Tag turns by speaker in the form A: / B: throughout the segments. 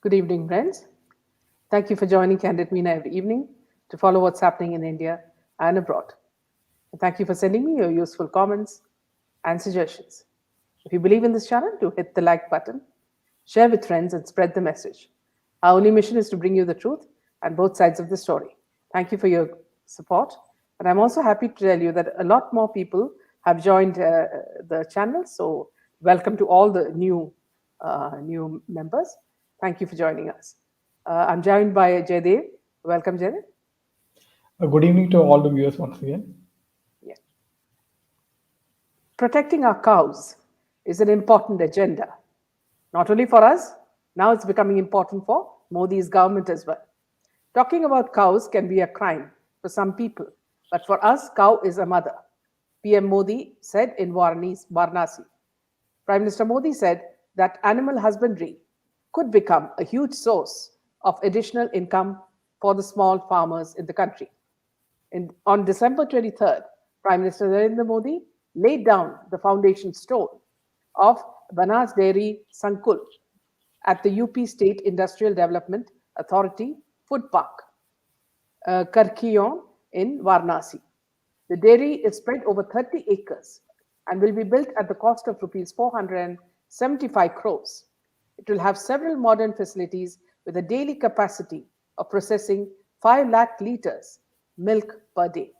A: Good evening, friends. Thank you for joining Candid Meena every evening to follow what's happening in India and abroad. And thank you for sending me your useful comments and suggestions. If you believe in this channel, do hit the like button, share with friends, and spread the message. Our only mission is to bring you the truth and both sides of the story. Thank you for your support. And I'm also happy to tell you that a lot more people have joined the channel. So, welcome to all the new members. Thank you for joining us. I'm joined by Jaydev. Welcome, Jaydev.
B: Good evening to all the viewers once again.
A: Yeah. Protecting our cows is an important agenda, not only for us, now it's becoming important for Modi's government as well. Talking about cows can be a crime for some people, but for us, cow is a mother. PM Modi said in Varanasi. Prime Minister Modi said that animal husbandry could become a huge source of additional income for the small farmers in the country. On December 23rd, Prime Minister Narendra Modi laid down the foundation stone of Banas Dairy Sankul at the UP State Industrial Development Authority Food Park, Karkion in Varanasi. The dairy is spread over 30 acres and will be built at the cost of rupees 475 crores. It will have several modern facilities with a daily capacity of processing 5 lakh liters milk per day.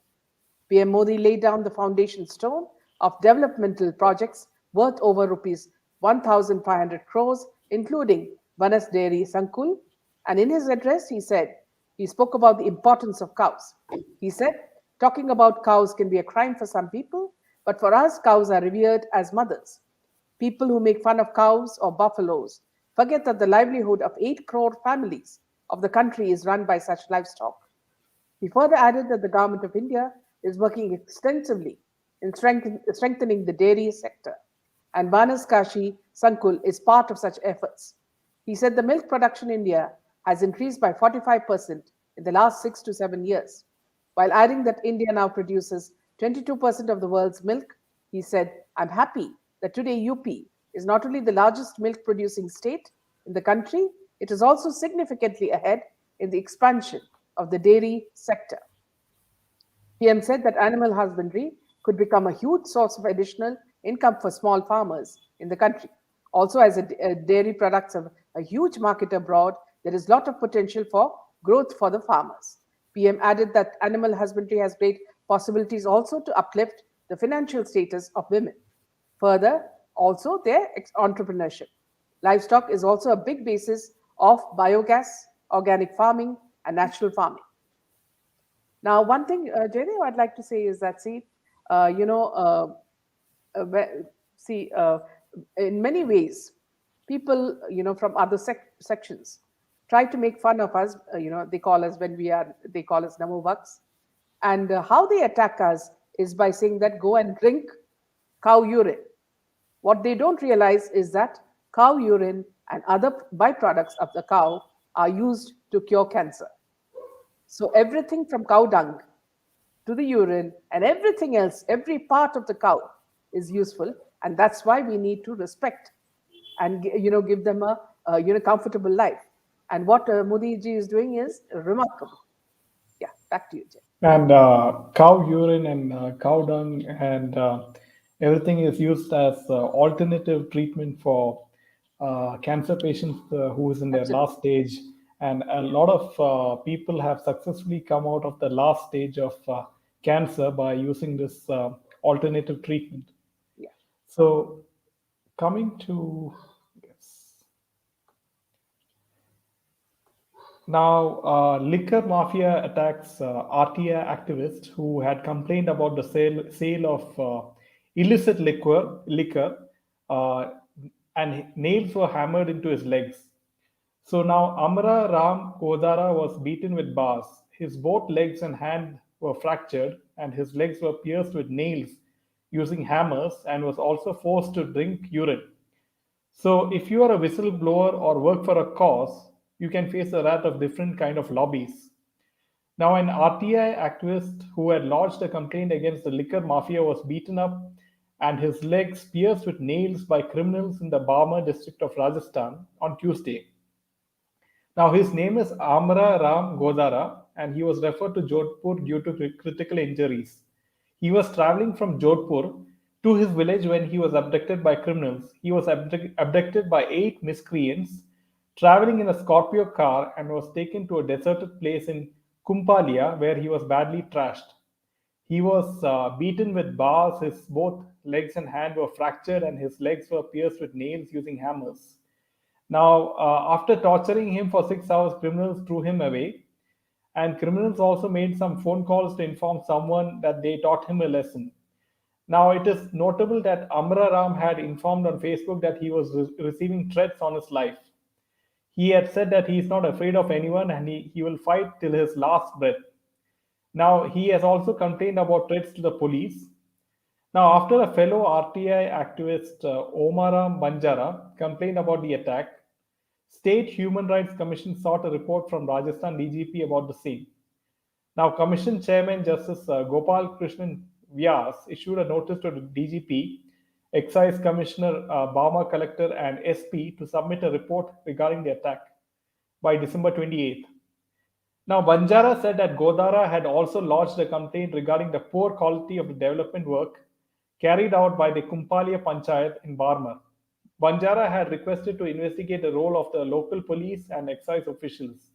A: PM Modi laid down the foundation stone of developmental projects worth over rupees 1,500 crores, including Banas Dairy Sankul. And in his address, he spoke about the importance of cows. He said, talking about cows can be a crime for some people, but for us, cows are revered as mothers. People who make fun of cows or buffaloes forget that the livelihood of 8 crore families of the country is run by such livestock. He further added that the government of India is working extensively in strengthening the dairy sector, and Banas Kashi Sankul is part of such efforts. He said the milk production in India has increased by 45% in the last 6 to 7 years. While adding that India now produces 22% of the world's milk, he said, I'm happy that today UP is not only the largest milk producing state in the country, it is also significantly ahead in the expansion of the dairy sector. PM said that animal husbandry could become a huge source of additional income for small farmers in the country. Also, as dairy products have a huge market abroad, there is a lot of potential for growth for the farmers. PM added that animal husbandry has great possibilities also to uplift the financial status of women. Further, also their entrepreneurship. Livestock is also a big basis of biogas, organic farming, and natural farming. Now, one thing, Jaydev, I'd like to say is that, uh, you know, uh, see, in many ways, people, from other sections try to make fun of us. They call us they call us Namovaks. And how they attack us is by saying that go and drink cow urine. What they don't realize is that cow urine and other byproducts of the cow are used to cure cancer. So everything from cow dung to the urine and everything else, every part of the cow is useful, and that's why we need to respect and give them a comfortable life. And what Modi ji is doing is remarkable. Yeah, back to you, Jay.
B: And cow urine and cow dung and everything is used as alternative treatment for cancer patients who is in their
A: Absolutely.
B: last stage. And a lot of people have successfully come out of the last stage of cancer by using this alternative treatment.
A: Yeah.
B: So coming to yes. Now, liquor mafia attacks RTI activist who had complained about the sale of illicit liquor, uh, and nails were hammered into his legs. So now Amara Ram Kodara was beaten with bars. His both legs and hand were fractured, and his legs were pierced with nails using hammers, and was also forced to drink urine. So if you are a whistleblower or work for a cause, you can face the wrath of different kind of lobbies. Now, an RTI activist who had lodged a complaint against the liquor mafia was beaten up and his legs pierced with nails by criminals in the Barmer district of Rajasthan on Tuesday. Now, his name is Amra Ram Godara, and he was referred to Jodhpur due to critical injuries. He was traveling from Jodhpur to his village when he was abducted by criminals. He was abducted by eight miscreants traveling in a Scorpio car and was taken to a deserted place in Kumpalia where he was badly trashed. He was beaten with bars, his both legs and hand were fractured, and his legs were pierced with nails using hammers. Now, after torturing him for 6 hours, criminals threw him away, and criminals also made some phone calls to inform someone that they taught him a lesson. Now, it is notable that Amra Ram had informed on Facebook that he was receiving threats on his life. He had said that he is not afraid of anyone and he will fight till his last breath. Now, he has also complained about threats to the police. Now, after a fellow RTI activist, Omaram Banjara, complained about the attack, State Human Rights Commission sought a report from Rajasthan DGP about the same. Now, Commission Chairman Justice Gopal Krishnan Vyas issued a notice to the DGP, Excise Commissioner Bama Collector, and SP to submit a report regarding the attack by December 28th. Now, Banjara said that Godara had also lodged a complaint regarding the poor quality of the development work carried out by the Kumpalia Panchayat in Barmer. Banjara had requested to investigate the role of the local police and excise officials.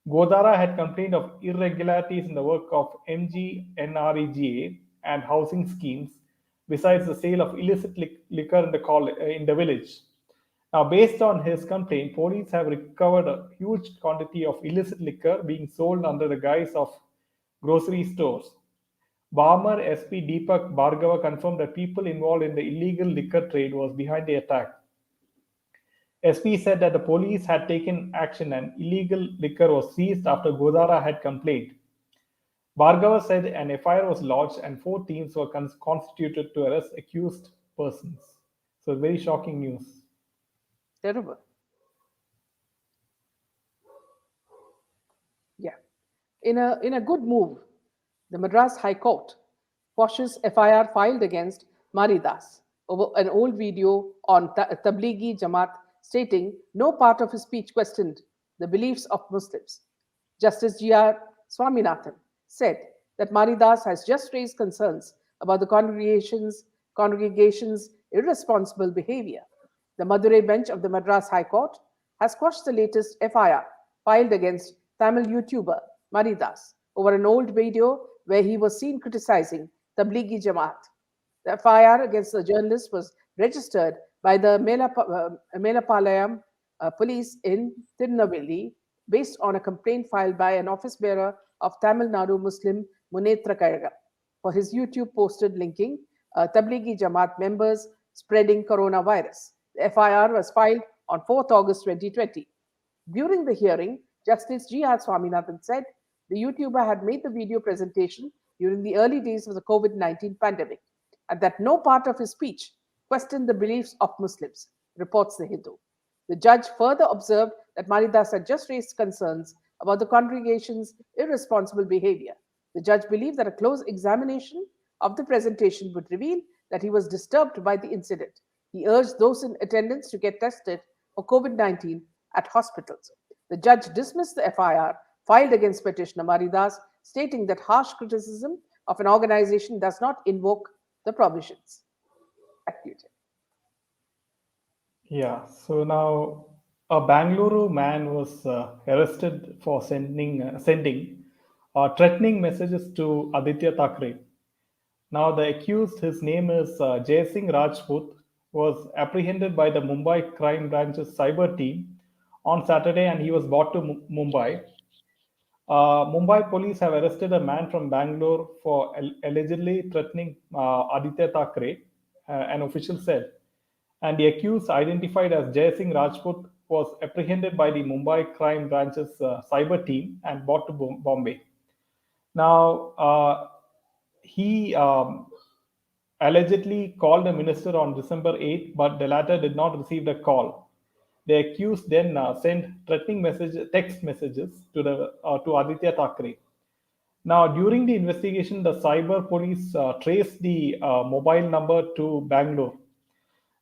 B: Godara had complained of irregularities in the work of MGNREGA and housing schemes, besides the sale of illicit liquor in the village. Now, based on his complaint, police have recovered a huge quantity of illicit liquor being sold under the guise of grocery stores. Barmer SP Deepak Bhargava confirmed that people involved in the illegal liquor trade was behind the attack. SP said that the police had taken action and illegal liquor was seized after Godara had complained. Bhargava said an FIR was lodged and 4 teams were constituted to arrest accused persons. So, very shocking news.
A: Terrible. Yeah. In a good move, the Madras High Court quashes FIR filed against Maridas over an old video on Tablighi Jamaat stating no part of his speech questioned the beliefs of Muslims. Justice G.R. Swaminathan said that Maridas has just raised concerns about the congregation's irresponsible behavior. The Madurai bench of the Madras High Court has quashed the latest FIR filed against Tamil YouTuber Maridas over an old video where he was seen criticizing Tablighi Jamaat. The FIR against the journalist was registered by the Melapalayam police in Tirunelveli based on a complaint filed by an office bearer of Tamil Nadu Muslim Munetra Kazhagam for his YouTube posted linking Tablighi Jamaat members spreading coronavirus. The FIR was filed on 4th August 2020. During the hearing, Justice G.R. Swaminathan said the YouTuber had made the video presentation during the early days of the COVID-19 pandemic and that no part of his speech questioned the beliefs of Muslims, reports The Hindu. The judge further observed that Maridas had just raised concerns about the congregation's irresponsible behavior. The judge believed that a close examination of the presentation would reveal that he was disturbed by the incident. He urged those in attendance to get tested for COVID-19 at hospitals. The judge dismissed the FIR filed against petitioner Maridas, stating that harsh criticism of an organization does not invoke the provisions.
B: Yeah, so now a Bangalore man was arrested for sending threatening messages to Aditya Thackeray. Now, the accused, his name is Jai Singh Rajput, was apprehended by the Mumbai Crime Branch's cyber team on Saturday and he was brought to Mumbai. Mumbai police have arrested a man from Bangalore for allegedly threatening Aditya Thackeray, an official said. And the accused, identified as Jai Singh Rajput, was apprehended by the Mumbai Crime Branch's cyber team and brought to Bombay. Now, he allegedly called a minister on December 8th, but the latter did not receive the call. The accused then sent threatening text messages to Aditya Thackeray. Now, during the investigation, the cyber police traced the mobile number to Bangalore.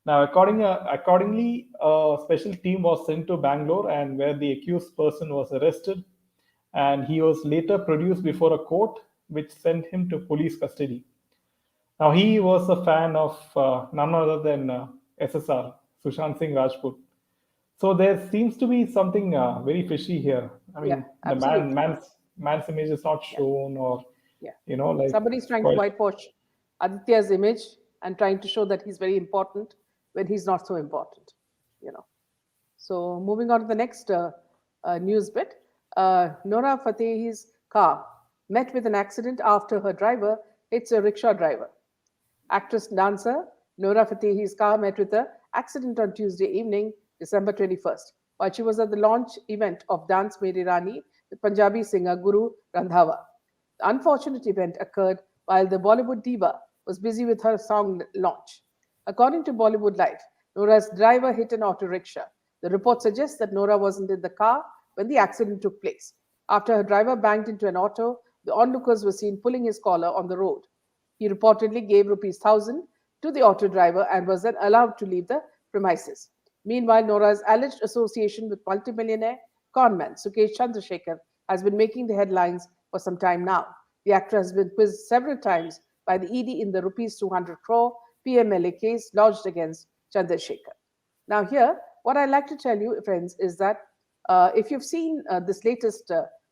B: Now, accordingly, a special team was sent to Bangalore, and where the accused person was arrested, and he was later produced before a court, which sent him to police custody. Now, he was a fan of none other than SSR, Sushant Singh Rajput. So there seems to be something very fishy here. I
A: Yeah,
B: mean, the
A: absolutely.
B: man's image is not
A: Yeah,
B: shown, or
A: yeah.
B: like
A: Somebody's
B: it's
A: trying to
B: quite.
A: whitewash Aditya's image and trying to show that he's very important when he's not so important, you know. So moving on to the next news bit, Nora Fatehi's car met with an accident after her driver hits a rickshaw driver. Actress dancer Nora Fatehi's car met with an accident on Tuesday evening, December 21st, while she was at the launch event of Dance Meri Rani with Punjabi singer Guru Randhawa. The unfortunate event occurred while the Bollywood diva was busy with her song launch. According to Bollywood Life, Nora's driver hit an auto rickshaw. The report suggests that Nora wasn't in the car when the accident took place. After her driver banged into an auto, the onlookers were seen pulling his collar on the road. He reportedly gave rupees 1,000 to the auto driver and was then allowed to leave the premises. Meanwhile, Nora's alleged association with multimillionaire conman Sukesh Chandrasekhar has been making the headlines for some time now. The actor has been quizzed several times by the ED in the rupees 200 crore PMLA case lodged against Chandrasekhar. Now, here, what I'd like to tell you, friends, is that if you've seen this latest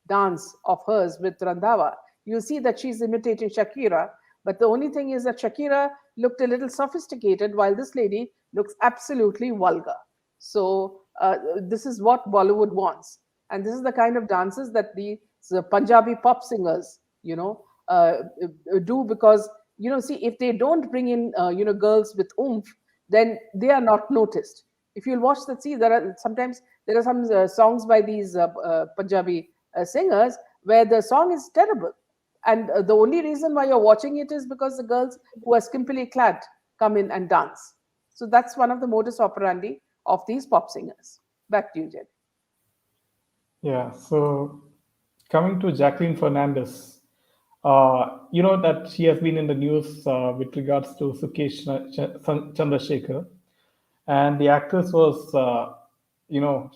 A: dance of hers with Randhawa, you'll see that she's imitating Shakira. But the only thing is that Shakira looked a little sophisticated, while this lady looks absolutely vulgar. So, this is what Bollywood wants. And this is the kind of dances that the Punjabi pop singers, do because, see, if they don't bring in, girls with oomph, then they are not noticed. If you'll watch that, see, there are some songs by these Punjabi singers where the song is terrible, and the only reason why you're watching it is because the girls who are skimpily clad come in and dance. So that's one of the modus operandi of these pop singers. Back to you, Jed.
B: Yeah. So coming to Jacqueline Fernandez, you know that she has been in the news with regards to Sukesh Chandrasekhar, and the actress was,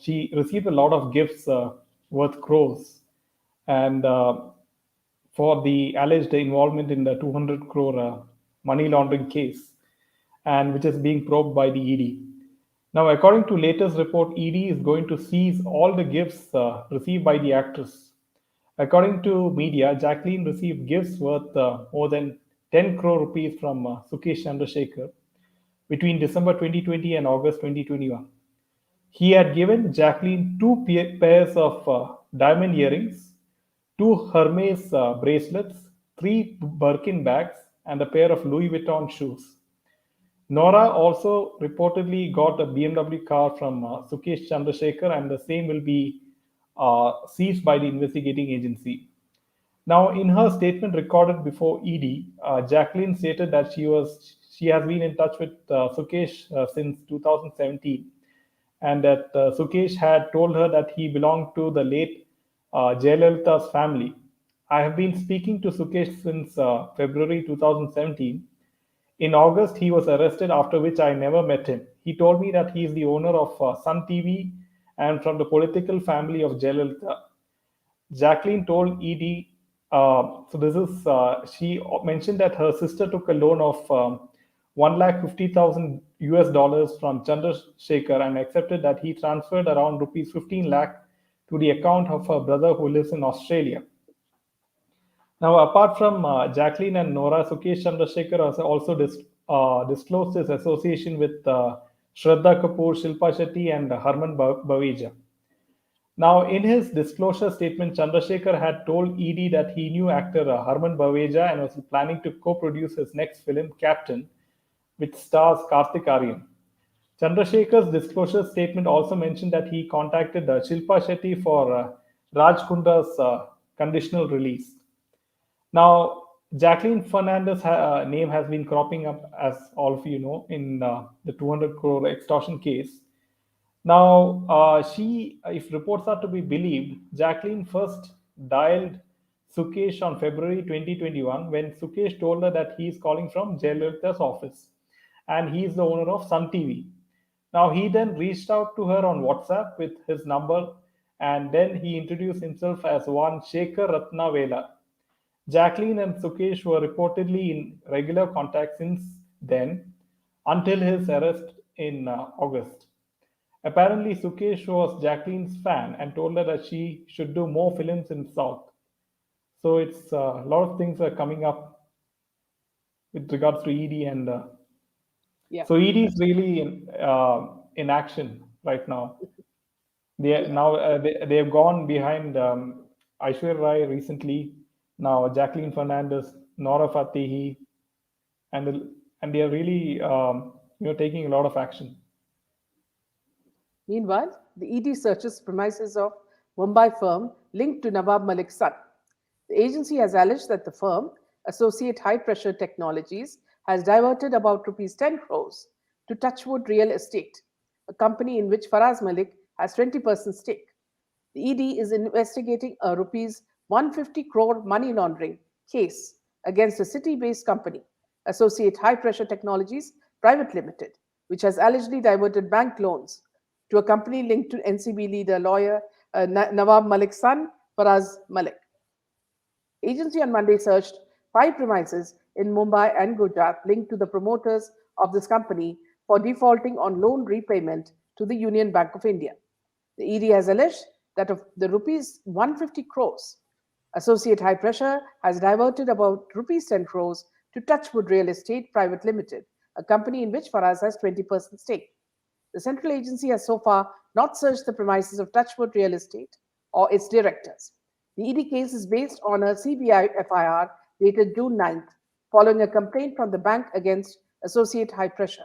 B: she received a lot of gifts worth crores, and for the alleged involvement in the 200 crore money laundering case, and which is being probed by the ED. Now, according to latest report, ED is going to seize all the gifts received by the actress. According to media, Jacqueline received gifts worth more than 10 crore rupees from Sukesh Chandrasekhar between December 2020 and August 2021. He had given Jacqueline two pairs of diamond earrings, two Hermes bracelets, three Birkin bags, and a pair of Louis Vuitton shoes. Nora also reportedly got a BMW car from Sukesh Chandrasekhar, and the same will be seized by the investigating agency. Now, in her statement recorded before ED, Jacqueline stated that she has been in touch with Sukesh since 2017, and that Sukesh had told her that he belonged to the late Jayalalitha's family. I have been speaking to Sukesh since February 2017. In August, he was arrested, after which I never met him. He told me that he is the owner of Sun TV and from the political family of Jayalalitha. Jacqueline told ED, she mentioned that her sister took a loan of 1,50,000 US dollars from Chandrasekhar and accepted that he transferred around rupees 15 lakh to the account of her brother who lives in Australia. Now, apart from Jacqueline and Nora, Sukesh Chandrasekhar has also disclosed his association with Shraddha Kapoor, Shilpa Shetty, and Harman Baweja. Now, in his disclosure statement, Chandrasekhar had told ED that he knew actor Harman Baweja and was planning to co-produce his next film, Captain, which stars Karthik Aryan. Chandrasekhar's disclosure statement also mentioned that he contacted Shilpa Shetty for Raj Kundra's conditional release. Now, Jacqueline Fernandez name has been cropping up, as all of you know, in the 200 crore extortion case. Now, if reports are to be believed, Jacqueline first dialed Sukesh on February 2021 when Sukesh told her that he is calling from Jayalalitha's office and he's the owner of Sun TV. Now he then reached out to her on WhatsApp with his number, and then he introduced himself as one Shekhar Ratnavela. Jacqueline and Sukesh were reportedly in regular contact since then, until his arrest in August. Apparently, Sukesh was Jacqueline's fan and told her that she should do more films in South. So it's a lot of things are coming up with regards to ED, and
A: Yeah,
B: so ED is really in action right now. They
A: yeah.
B: now they have gone behind Aishwarya Rai recently. Now Jacqueline Fernandez, Nora Fatehi, and they are really taking a lot of action.
A: Meanwhile, the ED searches premises of Mumbai firm linked to Nawab Malik's son. The agency has alleged that the firm, Associate High Pressure Technologies, has diverted about rupees 10 crores to Touchwood Real Estate, a company in which Faraz Malik has 20% stake. The ED is investigating a rupees 150 crore money laundering case against a city-based company, Associate High Pressure Technologies Private Limited, which has allegedly diverted bank loans to a company linked to NCB leader lawyer Nawab Malik's son, Faraz Malik. Agency on Monday searched five premises in Mumbai and Gujarat linked to the promoters of this company for defaulting on loan repayment to the Union Bank of India. The ED has alleged that of the rupees 150 crores, Associate High Pressure has diverted about rupees 10 crores to Touchwood Real Estate Private Limited, a company in which Faraz has 20% stake. The central agency has so far not searched the premises of Touchwood Real Estate or its directors. The ED case is based on a CBI FIR dated June 9th, following a complaint from the bank against Associate High Pressure.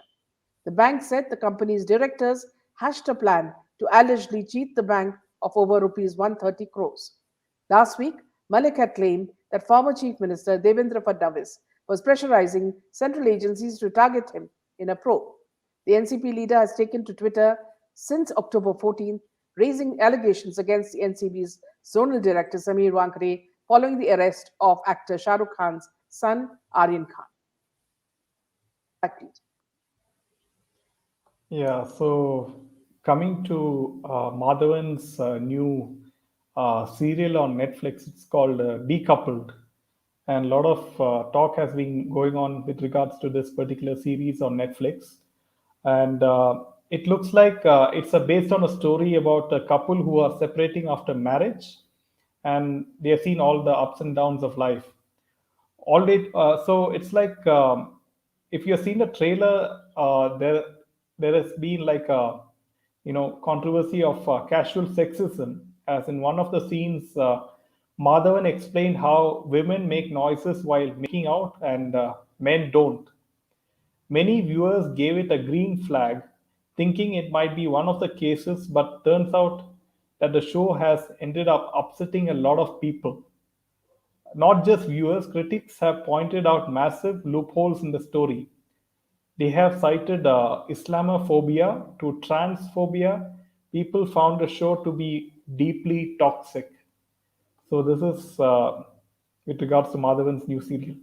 A: The bank said the company's directors hatched a plan to allegedly cheat the bank of over rupees 130 crores. Last week, Malik had claimed that former Chief Minister Devendra Fadnavis was pressurizing central agencies to target him in a probe. The NCP leader has taken to Twitter since October 14th, raising allegations against the NCB's zonal director Samir Wankare following the arrest of actor Shah Rukh Khan's son Aryan Khan. Back to you.
B: Yeah, so coming to Madhavan's new serial on Netflix, it's called Decoupled. And a lot of talk has been going on with regards to this particular series on Netflix. And it looks like it's based on a story about a couple who are separating after marriage, and they have seen all the ups and downs of life. So it's like if you've seen the trailer, there has been like a controversy of casual sexism, as in one of the scenes, Madhavan explained how women make noises while making out and men don't. Many viewers gave it a green flag, thinking it might be one of the cases, but turns out that the show has ended up upsetting a lot of people. Not just viewers, critics have pointed out massive loopholes in the story. They have cited Islamophobia to transphobia. People found the show to be deeply toxic. So this is with regards to Madhavan's new serial.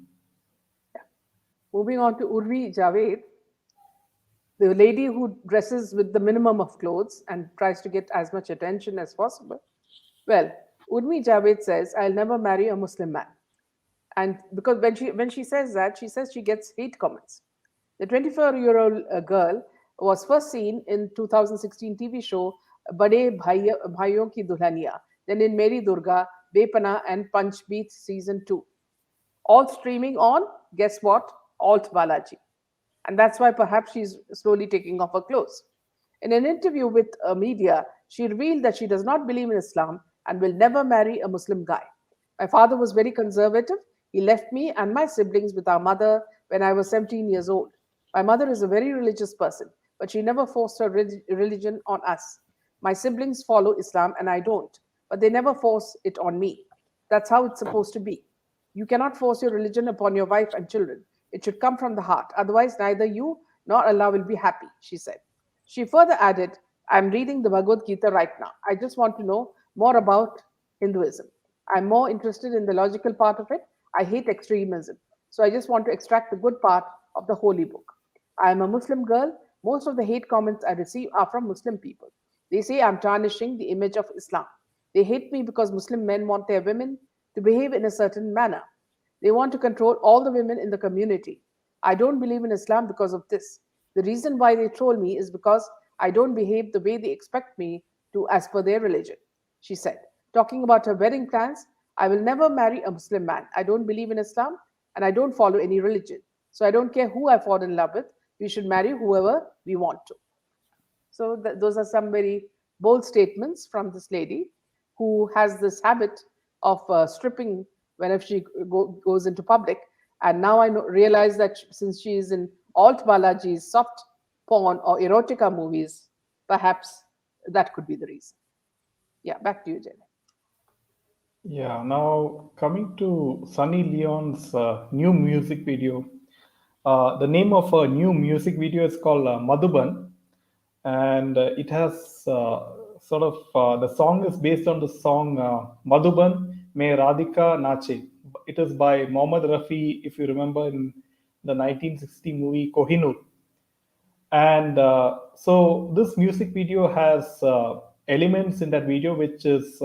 A: Moving on to Urvi Javed, the lady who dresses with the minimum of clothes and tries to get as much attention as possible. Well, Udmi Javed says, "I'll never marry a Muslim man." And because when she says that, she says she gets hate comments. The 24-year-old girl was first seen in 2016 TV show Bade Bhaiyon Ki Dulhaniya, then in Meri Durga, Bepana and Punch Beat Season 2. All streaming on, guess what? Alt Balaji. And that's why perhaps she's slowly taking off her clothes. In an interview with media, she revealed that she does not believe in Islam and will never marry a Muslim guy. My father was very conservative. He left me and my siblings with our mother when I was 17 years old. My mother is a very religious person, but she never forced her religion on us. My siblings follow Islam and I don't, but they never force it on me. That's how it's supposed to be. You cannot force your religion upon your wife and children. It should come from the heart. Otherwise, neither you nor Allah will be happy, she said. She further added, I'm reading the Bhagavad Gita right now. I just want to know more about Hinduism. I'm more interested in the logical part of it. I hate extremism. So I just want to extract the good part of the holy book. I am a Muslim girl. Most of the hate comments I receive are from Muslim people. They say I'm tarnishing the image of Islam. They hate me because Muslim men want their women to behave in a certain manner. They want to control all the women in the community. I don't believe in Islam because of this. The reason why they troll me is because I don't behave the way they expect me to as per their religion, she said. Talking about her wedding plans, I will never marry a Muslim man. I don't believe in Islam and I don't follow any religion. So I don't care who I fall in love with. We should marry whoever we want to. So those are some very bold statements from this lady who has this habit of stripping whenever she goes into public. And now I realize that since she is in Alt Balaji's soft porn or erotica movies, perhaps that could be the reason. Yeah, back to you, Jenny.
B: Yeah, now coming to Sunny Leone's new music video. The name of a new music video is called Madhuban, and it has the song is based on the song Madhuban Me Radhika Nache. It is by Mohammad Rafi, if you remember, in the 1960 movie Kohinoor. And so this music video has elements in that video which is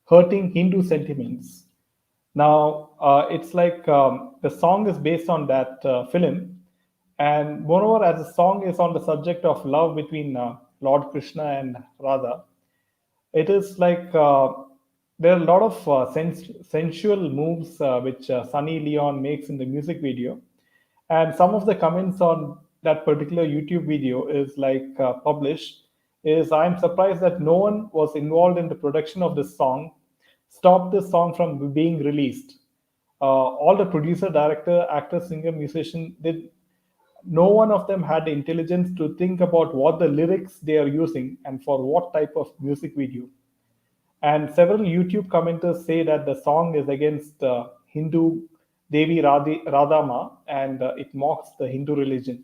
B: hurting Hindu sentiments. Now, it's like the song is based on that film, and moreover, as the song is on the subject of love between Lord Krishna and Radha, it is like there are a lot of sensual moves which Sunny Leone makes in the music video, and some of the comments on that particular YouTube video is like published is I'm surprised that no one was involved in the production of this song, stopped this song from being released. All the producer, director, actor, singer, musician, no one of them had the intelligence to think about what the lyrics they are using and for what type of music video. And several YouTube commenters say that the song is against Hindu Devi Radhama and it mocks the Hindu religion.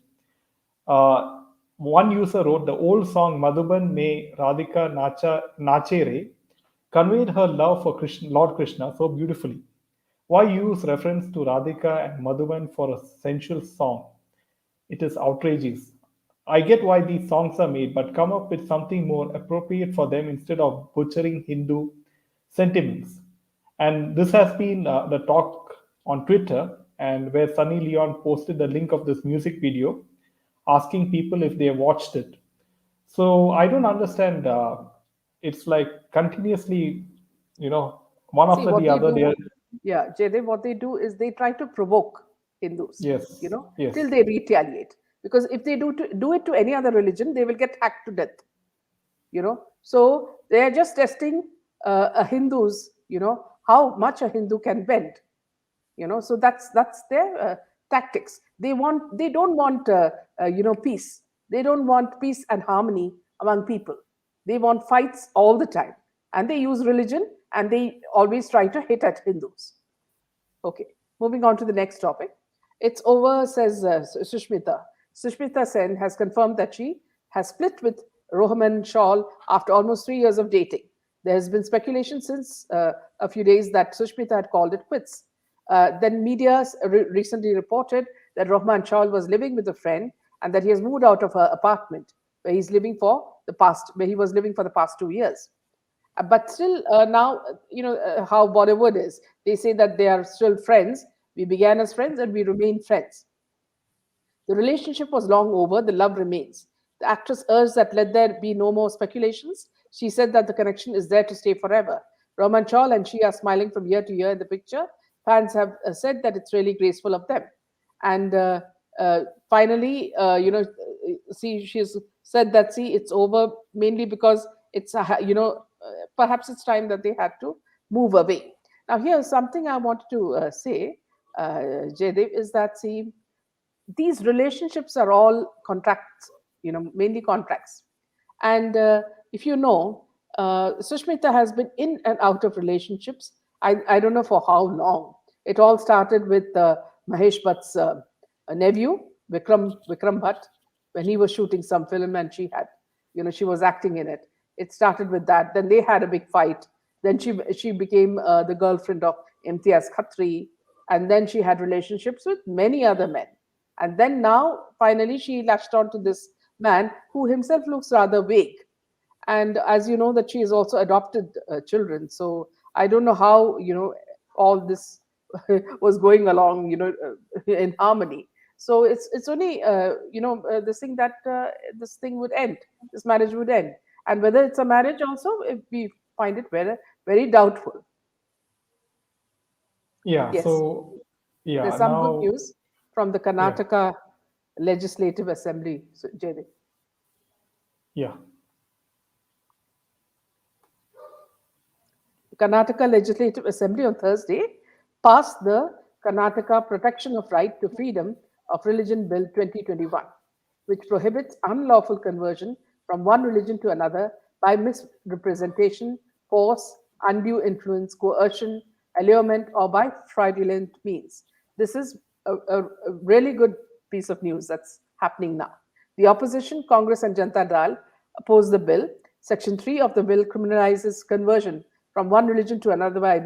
B: One user wrote the old song Madhuban Me Radhika Nachere conveyed her love for Lord Krishna so beautifully. Why use reference to Radhika and Madhuban for a sensual song? It is outrageous. I get why these songs are made, but come up with something more appropriate for them instead of butchering Hindu sentiments. And this has been the talk on Twitter, and where Sunny Leone posted the link of this music video, asking people if they watched it. So I don't understand. It's like continuously, one
A: See,
B: after
A: what
B: the
A: they
B: other.
A: do, yeah, Jaydev, what they do is they try to provoke Hindus,
B: Yes,
A: till
B: yes,
A: they retaliate. Because if they do it to any other religion, they will get hacked to death. So they are just testing a Hindus, how much a Hindu can bend. So that's their tactics. They don't want peace. They don't want peace and harmony among people. They want fights all the time, and they use religion, and they always try to hit at Hindus. Okay, moving on to the next topic. It's over, says Sushmita. Sushmita Sen has confirmed that she has split with Rohan Shawl after almost 3 years of dating. There has been speculation since a few days that Sushmita had called it quits. Then media recently reported that Rohan Shawl was living with a friend and that he has moved out of her apartment where he was living for the past 2 years. But still, now, how Bollywood is. They say that they are still friends. We began as friends and we remain friends. The relationship was long over, the love remains. The actress urged that let there be no more speculations. She said that the connection is there to stay forever. Roman Chaul and she are smiling from year to year in the picture. Fans have said that it's really graceful of them. And finally, she's said that, see, it's over mainly because it's, perhaps it's time that they had to move away. Now, here's something I wanted to say, Jaydev, is that, see, these relationships are all contracts, mainly contracts. And if you know, Sushmita has been in and out of relationships. I don't know for how long. It all started with Mahesh Bhatt's nephew, Vikram Bhatt, when he was shooting some film and she had, she was acting in it. It started with that. Then they had a big fight. Then she became the girlfriend of Imtiaz Khatri. And then she had relationships with many other men. And then now, finally, she latched on to this man who himself looks rather vague. And as you know, that she has also adopted children. So I don't know how, all this was going along, in harmony. So it's only, this thing that this thing would end, this marriage would end. And whether it's a marriage also, if we find it very, very doubtful.
B: Yeah.
A: Yes.
B: So yeah.
A: There's some good
B: Now
A: news from the
B: yeah.
A: Karnataka Legislative Assembly, so, Jaideep.
B: Yeah.
A: Karnataka Legislative Assembly on Thursday passed the Karnataka Protection of Right to Freedom of Religion Bill 2021, which prohibits unlawful conversion from one religion to another by misrepresentation, force, undue influence, coercion, allurement, or by fraudulent means. This is a really good piece of news that's happening now. The opposition, Congress and Janata Dal, opposed the bill. Section 3 of the bill criminalizes conversion from one religion to another by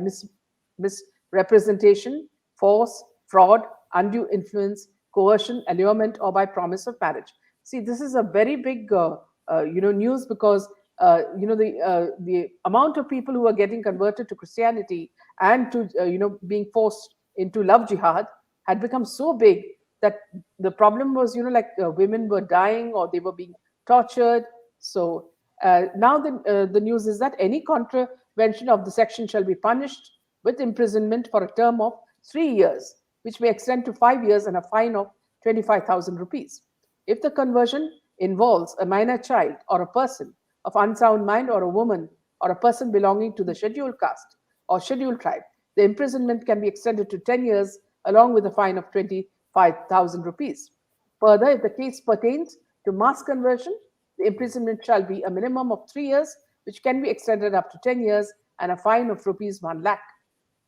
A: misrepresentation, force, fraud, undue influence, coercion, allurement, or by promise of marriage. See, this is a very big, news because the amount of people who are getting converted to Christianity and to being forced into love jihad had become so big that the problem was like women were dying or they were being tortured. So now the news is that any contravention of the section shall be punished with imprisonment for a term of 3 years, which may extend to 5 years and a fine of 25,000 rupees. If the conversion involves a minor child or a person of unsound mind or a woman or a person belonging to the scheduled caste or scheduled tribe, the imprisonment can be extended to 10 years along with a fine of 25,000 rupees. Further, if the case pertains to mass conversion, the imprisonment shall be a minimum of 3 years, which can be extended up to 10 years and a fine of rupees 1 lakh.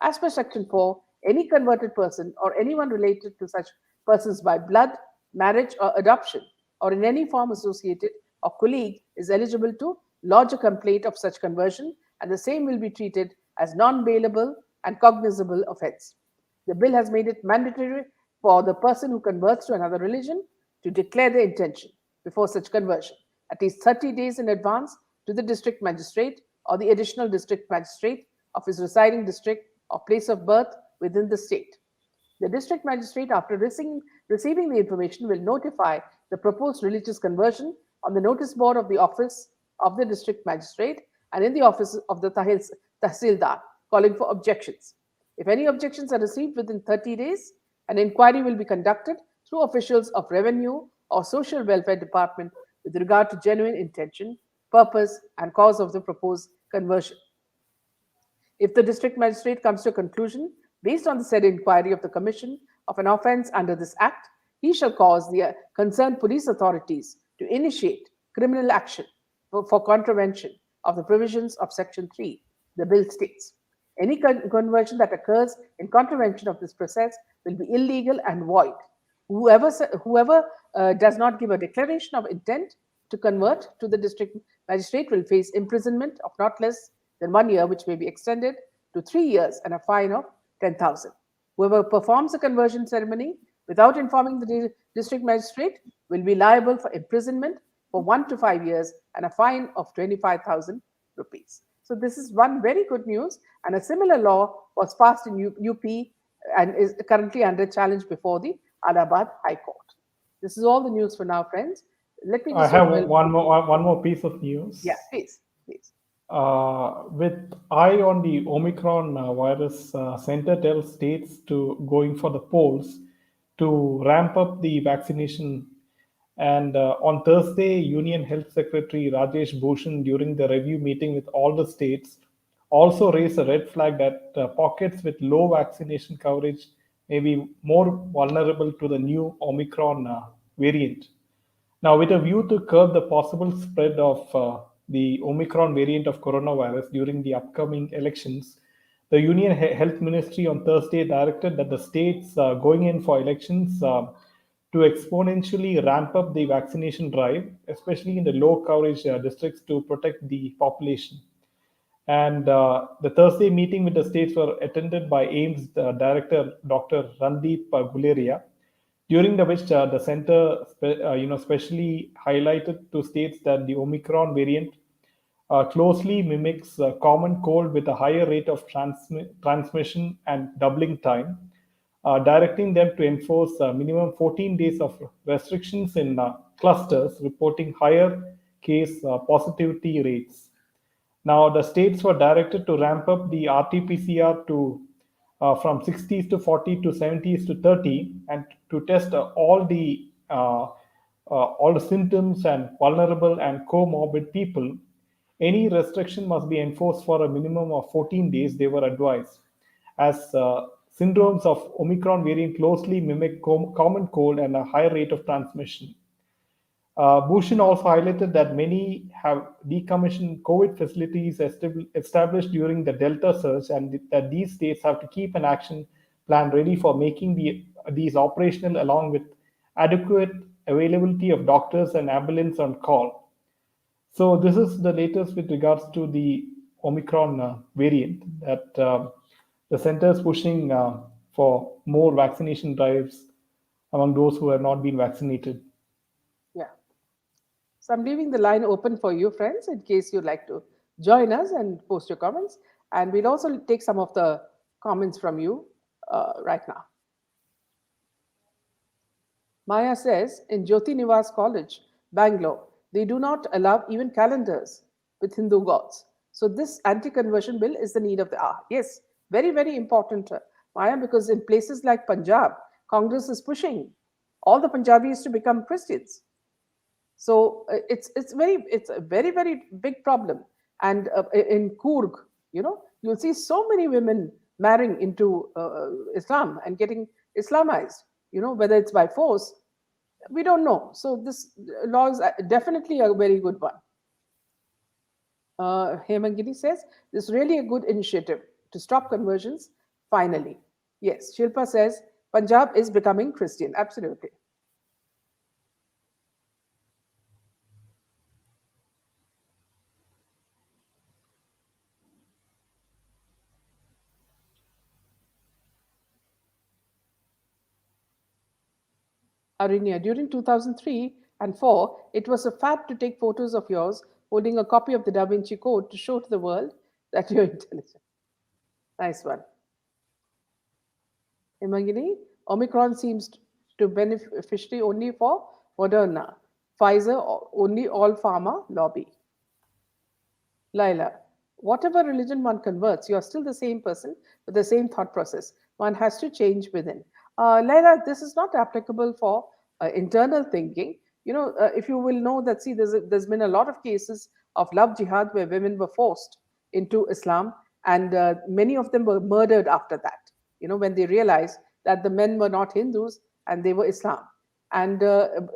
A: As per Section 4, any converted person or anyone related to such persons by blood, marriage, or adoption, or in any form associated or colleague, is eligible to lodge a complaint of such conversion, and the same will be treated as non bailable and cognizable offense. The bill has made it mandatory for the person who converts to another religion to declare their intention before such conversion, at least 30 days in advance, to the district magistrate or the additional district magistrate of his residing district or place of birth within the state. The district magistrate, after receiving the information, will notify the proposed religious conversion on the notice board of the office of the district magistrate and in the office of the Tahsildar, calling for objections. If any objections are received within 30 days, an inquiry will be conducted through officials of Revenue or Social Welfare Department with regard to genuine intention, purpose, and cause of the proposed conversion. If the district magistrate comes to a conclusion based on the said inquiry of the commission of an offence under this act, he shall cause the concerned police authorities to initiate criminal action for contravention of the provisions of Section 3, the bill states. Any conversion that occurs in contravention of this process will be illegal and void. Whoever does not give a declaration of intent to convert to the district magistrate will face imprisonment of not less than 1 year, which may be extended to 3 years and a fine of 10,000. Whoever performs the conversion ceremony without informing the district magistrate will be liable for imprisonment for 1 to 5 years and a fine of 25,000 rupees. So this is one very good news, and a similar law was passed in UP and is currently under challenge before the Allahabad High Court. This is all the news for now, friends. Let me
B: I
A: just
B: have one more piece of news.
A: Yeah, please.
B: With eye on the Omicron virus, center tells states to going for the polls to ramp up the vaccination. And on Thursday, Union Health Secretary Rajesh Bhushan, during the review meeting with all the states, also raised a red flag that pockets with low vaccination coverage may be more vulnerable to the new Omicron variant. Now, with a view to curb the possible spread of the Omicron variant of coronavirus during the upcoming elections, the Union Health Ministry on Thursday directed that the states going in for elections to exponentially ramp up the vaccination drive, especially in the low coverage districts, to protect the population. And the Thursday meeting with the states were attended by AIMS Director Dr. Randeep Guleria, during the which the center specially highlighted to states that the Omicron variant closely mimics common cold with a higher rate of transmission and doubling time, directing them to enforce minimum 14 days of restrictions in clusters reporting higher case positivity rates. Now, the states were directed to ramp up the RT-PCR to from 60s to 40 to 70s to 30, and to test all the symptoms and vulnerable and comorbid people. Any restriction must be enforced for a minimum of 14 days, they were advised, as syndromes of Omicron variant closely mimic common cold and a high rate of transmission. Bhushan also highlighted that many have decommissioned COVID facilities established during the Delta surge, and that these states have to keep an action plan ready for making these operational, along with adequate availability of doctors and ambulance on call. So this is the latest with regards to the Omicron variant, that the center is pushing for more vaccination drives among those who have not been vaccinated.
A: Yeah. So I'm leaving the line open for you, friends, in case you'd like to join us and post your comments. And we'll also take some of the comments from you right now. Maya says, in Jyoti Nivas College, Bangalore, they do not allow even calendars with Hindu gods. So this anti-conversion bill is the need of the hour. Yes, very, very important, Maya, because in places like Punjab, Congress is pushing all the Punjabis to become Christians. So it's a very, very big problem. And in Coorg, you'll see so many women marrying into Islam and getting Islamized. Whether it's by force, we don't know. So this law is definitely a very good one. Hemangini says, this is really a good initiative to stop conversions, finally. Yes, Shilpa says, Punjab is becoming Christian. Absolutely. Arinya, during 2003 and 4, it was a fad to take photos of yours holding a copy of the Da Vinci Code to show to the world that you're intelligent. Nice one. Imagine, Omicron seems to beneficiary only for Moderna, Pfizer only all pharma lobby. Laila, whatever religion one converts, you are still the same person with the same thought process. One has to change within. Laila, this is not applicable for internal thinking. If you will know that, see, there's been a lot of cases of love jihad where women were forced into Islam, and many of them were murdered after that. When they realized that the men were not Hindus and they were Islam, and a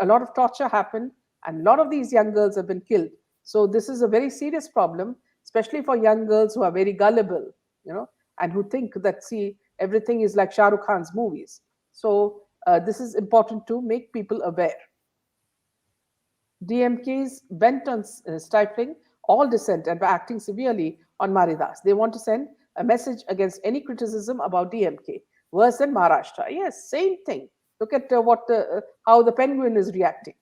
A: lot of torture happened, and a lot of these young girls have been killed. So this is a very serious problem, especially for young girls who are very gullible, and who think that, see, everything is like Shah Rukh Khan's movies. So this is important to make people aware. DMK's bent on stifling all dissent and by acting severely on Maridas. They want to send a message against any criticism about DMK, worse than Maharashtra. Yes, same thing. Look at how the penguin is reacting.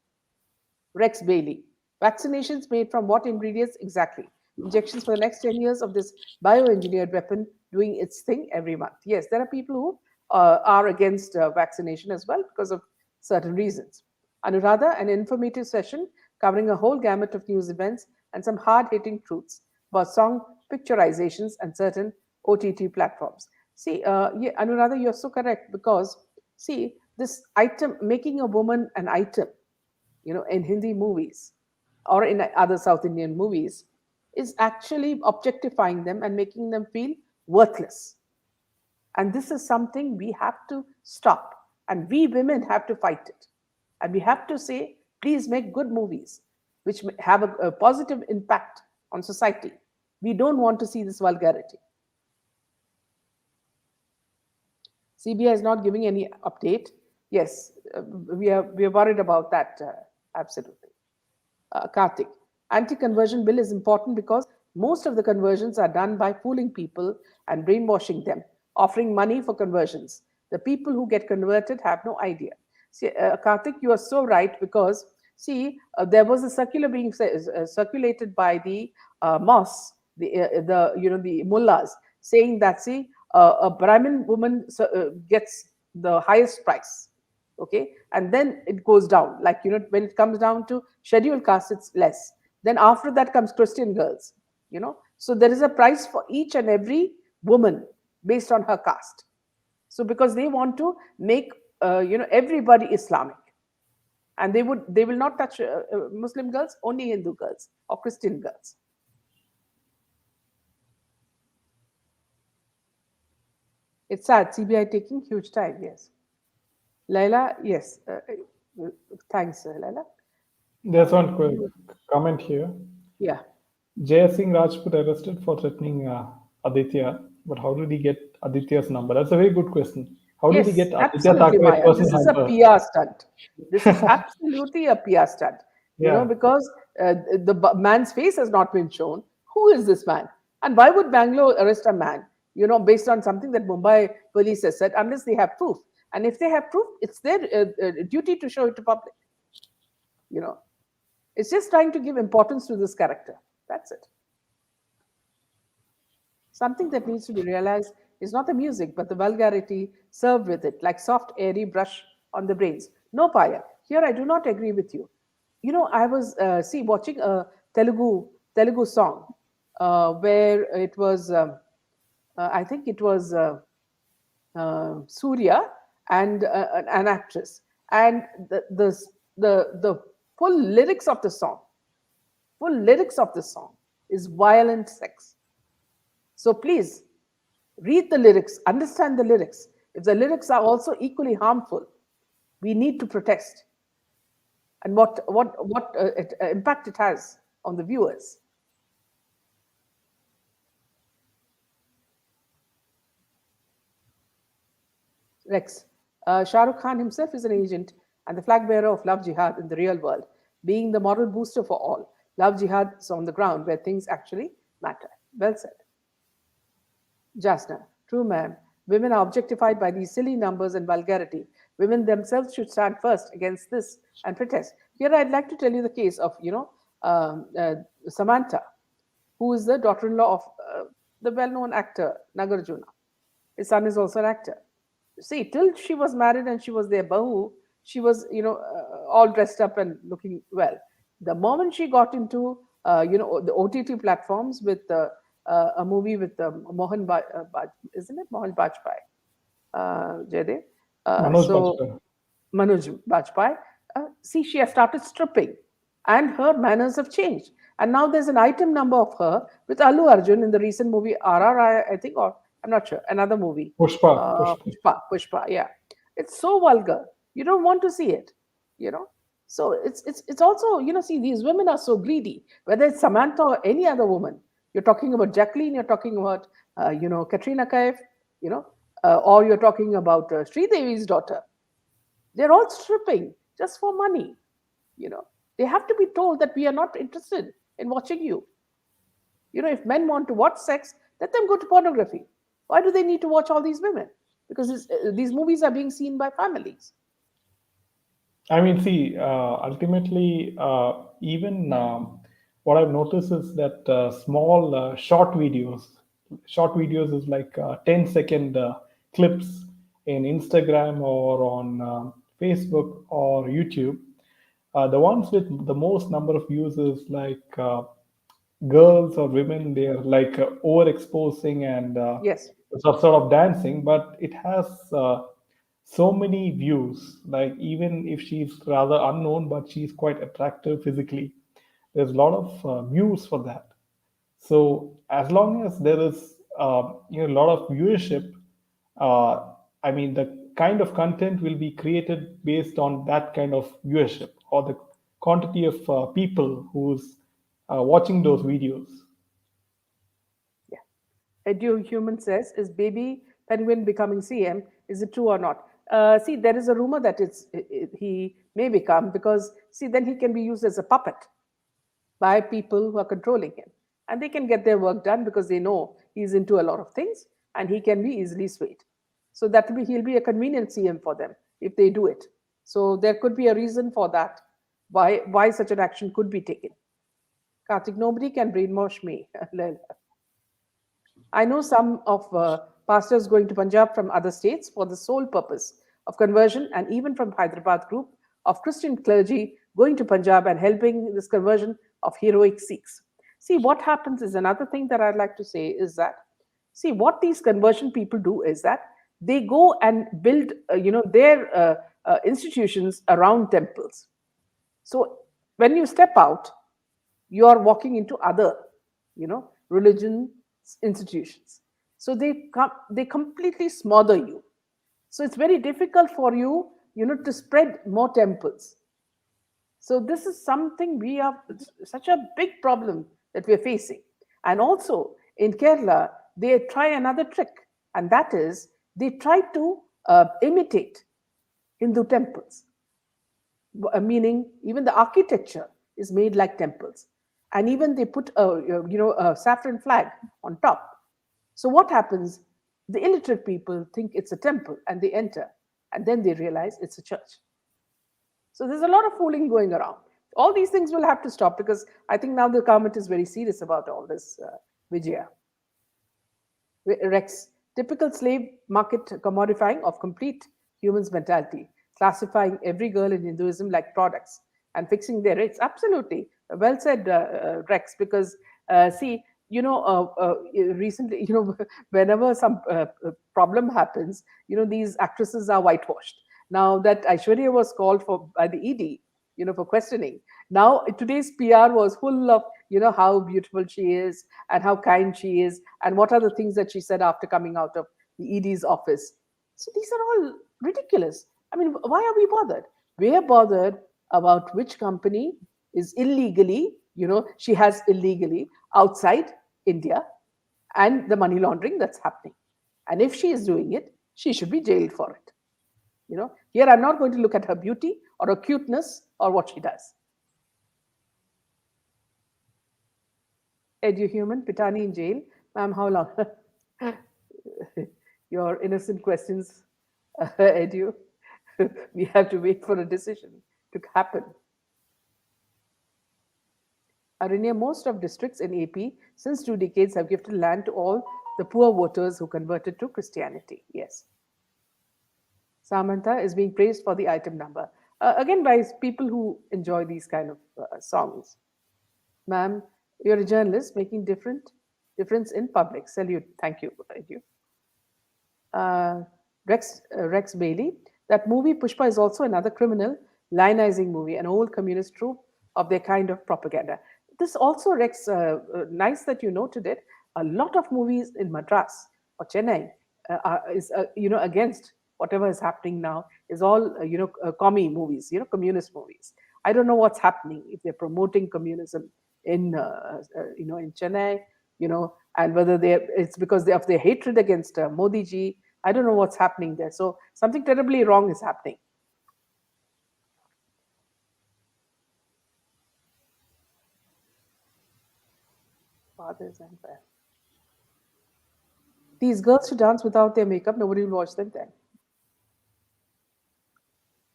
A: Rex Bailey. Vaccinations made from what ingredients exactly? Injections for the next 10 years of this bioengineered weapon doing its thing every month. Yes, there are people who are against vaccination as well because of certain reasons. Anuradha, an informative session covering a whole gamut of news events and some hard-hitting truths about song picturizations and certain OTT platforms. See, yeah, Anuradha, you're so correct, because, see, this item, making a woman an item, in Hindi movies or in other South Indian movies, is actually objectifying them and making them feel worthless. And this is something we have to stop. And we women have to fight it. And we have to say, please make good movies which have a positive impact on society. We don't want to see this vulgarity. CBI is not giving any update. Yes, we are worried about that, absolutely. Karthik, anti-conversion bill is important because most of the conversions are done by fooling people and brainwashing them, offering money for conversions. The people who get converted have no idea. See, Karthik, you are so right, because see, there was a circular being circulated by the mosques, the mullahs, saying that, see, a Brahmin woman gets the highest price, okay, and then it goes down. Like, when it comes down to scheduled caste, it's less. Then after that comes Christian girls, so there is a price for each and every woman based on her caste. So because they want to make everybody Islamic, and they will not touch Muslim girls, only Hindu girls or Christian girls. It's sad. CBI taking huge time. Yes, Laila. Yes, thanks, Laila.
B: There's one quick comment here.
A: Yeah.
B: Jay Singh Rajput arrested for threatening Aditya, but how did he get Aditya's number? That's a very good question. How did he
A: Yes,
B: get Aditya
A: absolutely,
B: Thackeray's
A: Maya. This
B: personal
A: is a
B: number?
A: PR stunt. This is absolutely a PR stunt.
B: Yeah.
A: Because the man's face has not been shown. Who is this man? And why would Bangalore arrest a man, based on something that Mumbai police has said, unless they have proof? And if they have proof, it's their duty to show it to public. It's just trying to give importance to this character. That's it. Something that needs to be realized is not the music, but the vulgarity served with it, like soft, airy brush on the brains. No, Paya. Here I do not agree with you. I was watching a Telugu song where it was, I think it was Surya and an actress, and the full lyrics of the song is violent sex. So please read the lyrics, understand the lyrics. If the lyrics are also equally harmful, we need to protest. And what impact it has on the viewers. Rex, Shah Rukh Khan himself is an agent and the flag bearer of Love Jihad in the real world, being the moral booster for all. Love Jihad is on the ground where things actually matter. Well said. Jasna, true ma'am. Women are objectified by these silly numbers and vulgarity. Women themselves should stand first against this and protest. Here, I'd like to tell you the case of, Samantha, who is the daughter-in-law of the well-known actor Nagarjuna. His son is also an actor. See, till she was married and she was their bahu, she was, all dressed up and looking well. The moment she got into, the OTT platforms with a movie with isn't it Mohan Bajpayee, Jaydev?
B: Manoj Bajpayee.
A: Manoj Bajpayee. See, she has started stripping, and her manners have changed. And now there's an item number of her with Allu Arjun in the recent movie RRI, I think, or I'm not sure, another movie.
B: Pushpa.
A: Pushpa, yeah. It's so vulgar. You don't want to see it, So it's also, see, these women are so greedy, whether it's Samantha or any other woman. You're talking about Jacqueline, you're talking about, Katrina Kaif, or you're talking about Sridevi's daughter. They're all stripping just for money. They have to be told that we are not interested in watching you. If men want to watch sex, let them go to pornography. Why do they need to watch all these women? Because these movies are being seen by families.
B: I mean, see, ultimately, even what I've noticed is that small short videos is like 10-second clips in Instagram or on Facebook or YouTube. The ones with the most number of views is like girls or women, they're like overexposing and
A: Yes.
B: sort of dancing, but it has so many views. Like even if she's rather unknown, but she's quite attractive physically, there's a lot of views for that. So as long as there is a lot of viewership, I mean the kind of content will be created based on that kind of viewership or the quantity of people who's watching those videos.
A: Yeah. Edu Human says, is baby Penguin becoming CM? Is it true or not? See, there is a rumor that he may become, because, see, then he can be used as a puppet by people who are controlling him. And they can get their work done because they know he's into a lot of things and he can be easily swayed. So he'll be a convenient CM for them if they do it. So there could be a reason for that, why such an action could be taken. Karthik, nobody can brainwash me. I know some of pastors going to Punjab from other states for the sole purpose of conversion, and even from Hyderabad group of Christian clergy going to Punjab and helping this conversion of heroic Sikhs. See, what happens is another thing that I'd like to say is that, see, what these conversion people do is that they go and build, their institutions around temples. So when you step out, you are walking into other, religion institutions. So they completely smother you. So it's very difficult for you, to spread more temples. So this is something we have, such a big problem that we are facing. And also in Kerala, they try another trick, and that is they try to imitate Hindu temples, meaning even the architecture is made like temples, and even they put a saffron flag on top. So what happens? The illiterate people think it's a temple, and they enter, and then they realize it's a church. So there's a lot of fooling going around. All these things will have to stop, because I think now the government is very serious about all this, Vijaya. Rex, typical slave market commodifying of complete humans mentality, classifying every girl in Hinduism like products and fixing their rates. Absolutely. Well said, Rex, because see, recently, whenever some problem happens, these actresses are whitewashed. Now that Aishwarya was called for by the ED, for questioning. Now today's PR was full of, how beautiful she is and how kind she is and what are the things that she said after coming out of the ED's office. So these are all ridiculous. I mean, why are we bothered? We are bothered about which company is illegally, she has illegally outside India, and the money laundering that's happening. And if she is doing it, she should be jailed for it. Here I'm not going to look at her beauty or her cuteness or what she does. Eduhuman, Pitani in jail. Ma'am, how long? Your innocent questions, Edu. We have to wait for a decision to happen. Arinya, most of districts in AP since 2 decades have gifted land to all the poor voters who converted to Christianity. Yes. Samantha is being praised for the item number. Again, by people who enjoy these kind of songs. Ma'am, you're a journalist making difference in public. Salute. Thank you. Thank you. Rex Bailey. That movie Pushpa is also another criminal lionizing movie, an old communist trope of their kind of propaganda. This also, Rex, nice that you noted it. A lot of movies in Madras or Chennai is against whatever is happening now, is all commie movies, communist movies. I don't know what's happening, if they're promoting communism in in Chennai, and whether it's because of their hatred against Modi ji. I don't know what's happening there. So something terribly wrong is happening. Fathers and parents. These girls who dance without their makeup, nobody will watch them then.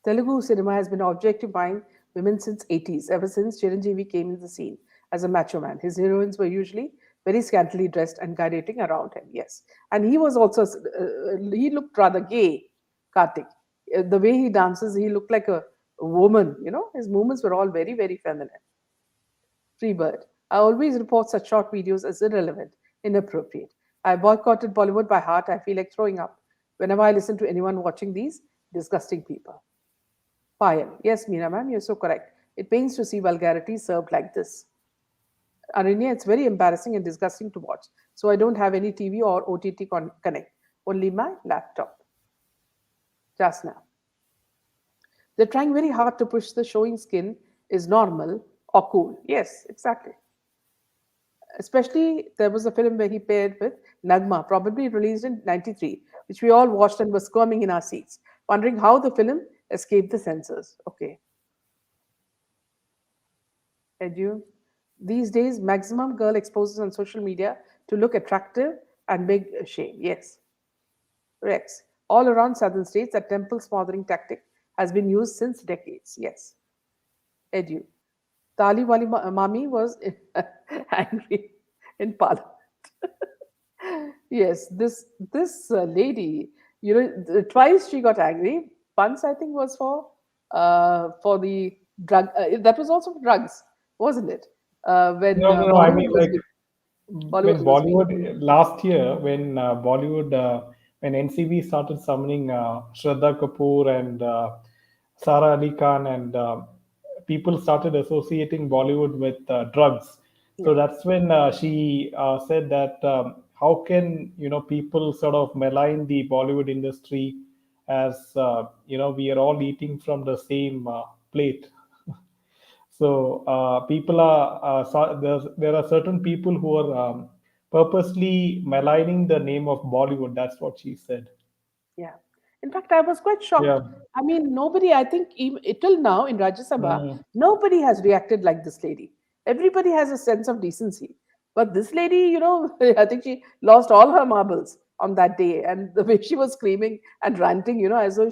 A: Telugu cinema has been objectifying women since 80s, ever since Chiranjeevi came in the scene as a macho man. His heroines were usually very scantily dressed and gyrating around him, yes. And he was also, he looked rather gay, Kartik. The way he dances, he looked like a woman, his movements were all very, very feminine. Freebird. I always report such short videos as irrelevant, inappropriate. I boycotted Bollywood by heart. I feel like throwing up whenever I listen to anyone watching these disgusting people. Payal. Yes, Meena ma'am, you're so correct. It pains to see vulgarity served like this. Arinya, it's very embarrassing and disgusting to watch. So I don't have any TV or OTT connect, only my laptop. Just now. They're trying very hard to push the showing skin is normal or cool. Yes, exactly. Especially, there was a film where he paired with Nagma, probably released in 93, which we all watched and were squirming in our seats, wondering how the film escaped the censors. Okay. Edu. These days, maximum girl exposes on social media to look attractive and make shame. Yes. Rex. All around southern states, that temple smothering tactic has been used since decades. Yes, edu. Tali wali mami was angry in Parliament. Yes, this lady, twice she got angry. Once I think was for the drug. That was also for drugs, wasn't it? When
B: No, no, no. I
A: Bollywood
B: mean,
A: was
B: like
A: Bollywood
B: when
A: was being.
B: Bollywood last year, when Bollywood, when NCB started summoning Shraddha Kapoor and Sara Ali Khan, and people started associating Bollywood with drugs.
A: Yeah,
B: So that's when she said that how can people sort of malign the Bollywood industry as we are all eating from the same plate. So people are there are certain people who are purposely maligning the name of Bollywood. That's what she said.
A: yeah. In fact, I was quite shocked.
B: Yeah.
A: I mean, nobody. I think even till now in Rajya Sabha,
B: Mm.
A: nobody has reacted like this lady. Everybody has a sense of decency, but this lady, I think she lost all her marbles on that day, and the way she was screaming and ranting, as though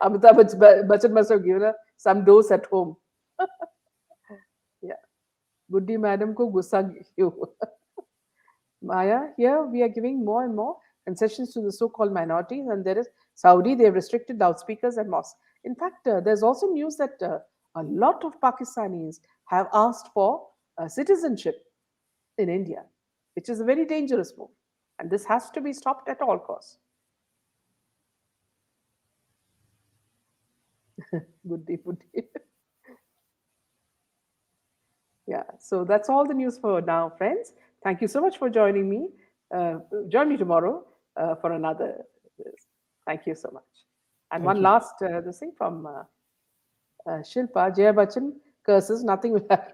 A: Amitabh Bachchan must have given her some dose at home. Yeah, Buddhi madam ko gussa kyun? Maya, here we are giving more and more concessions to the so-called minorities, and there is Saudi. They have restricted loudspeakers and mosques. In fact, there's also news that a lot of Pakistanis have asked for citizenship in India, which is a very dangerous move, and this has to be stopped at all costs. Buddhi, buddhi. Yeah, so that's all the news for now, friends. Thank you so much for joining me. Join me tomorrow for another. Thank you so much. And
B: Thank
A: one
B: you.
A: last this thing from Shilpa, Jaya Bachchan curses, nothing will happen.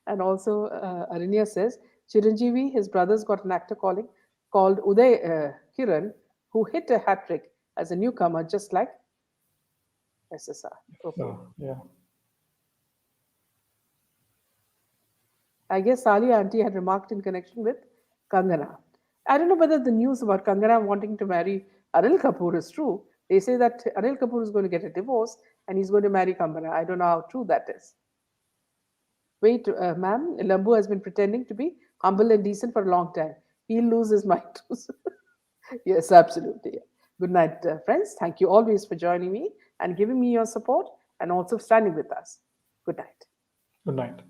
A: And also, Arinya says, Chiranjeevi, his brothers got an actor called Uday Kiran, who hit a hat trick as a newcomer, just like SSR. Okay.
B: So yeah.
A: I guess Sali auntie had remarked in connection with Kangana. I don't know whether the news about Kangana wanting to marry Anil Kapoor is true. They say that Anil Kapoor is going to get a divorce and he's going to marry Kangana. I don't know how true that is. Wait, ma'am, Lambu has been pretending to be humble and decent for a long time. He'll lose his mind too. Yes, absolutely. Good night, friends. Thank you always for joining me and giving me your support and also standing with us. Good night.
B: Good night.